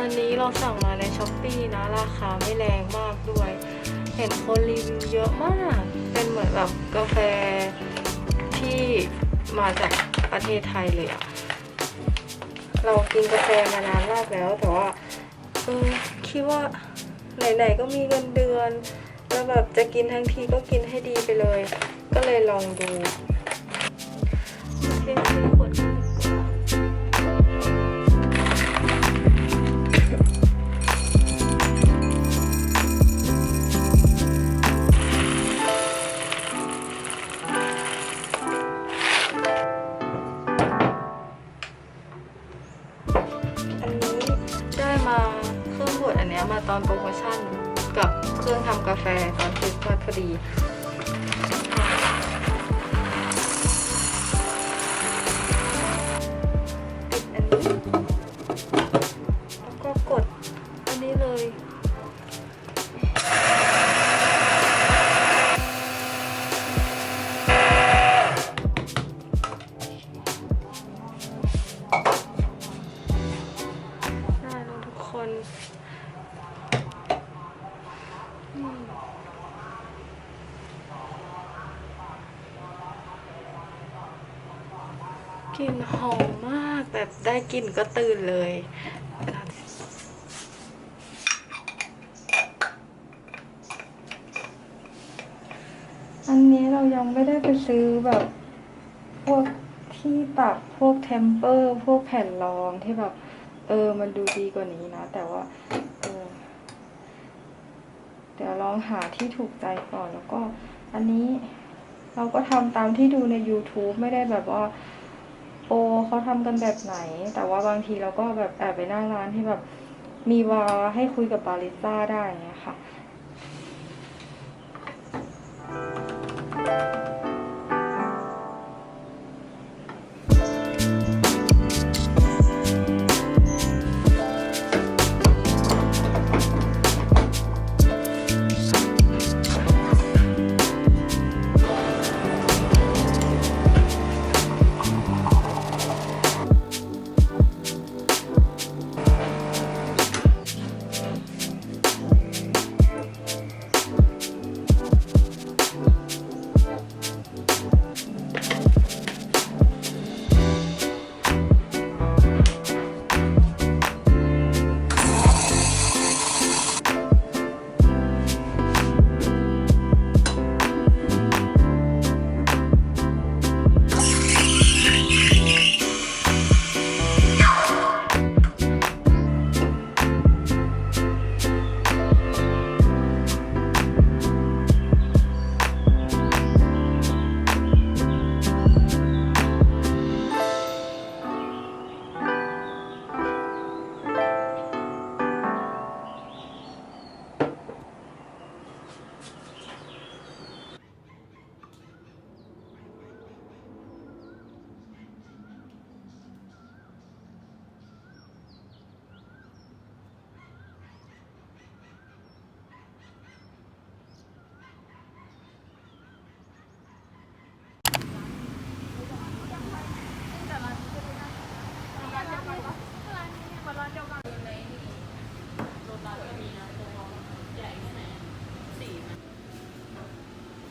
อันนี้เราสั่งมาในช้อปปี้นะราคาไม่แรงมากด้วย เห็นคนรีวิวเยอะมาก เป็นเหมือนแบบกาแฟที่มาจากประเทศไทยเลยอะเรากินกาแฟมานานมากแล้วแต่ว่าคิดว่าไหนๆก็มีเงินเดือนแล้วแบบจะกินทั้งทีก็กินให้ดีไปเลย ก็เลยลองดูเทซื้อขวดกันดีกว่าได้มาเครื่องบดอันเนี้ยมาตอนโปรโมชั่นกับเครื่องทำกาแฟตอนคริสต์มาสพอดีปิดอันนี้แล้วก็กดอันนี้เลยคนกลิ่นหอมมากแบบได้กลิ่นก็ตื่นเลยอันนี้เรายังไม่ได้ไปซื้อแบบพวกที่ตักพวกเทมเปอร์พวกแผ่นรองที่แบบมันดูดีกว่านี้นะแต่ว่าเดี๋ยวลองหาที่ถูกใจก่อนแล้วก็อันนี้เราก็ทำตามที่ดูใน YouTube ไม่ได้แบบว่าเขาทำกันแบบไหนแต่ว่าบางทีเราก็แบบแอบไปหน้าร้านที่แบบมีวาให้คุยกับบาริสต้าได้เงี้ยค่ะ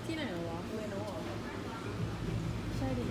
ที่ไหนวะเมนูเหรอใช่ดิ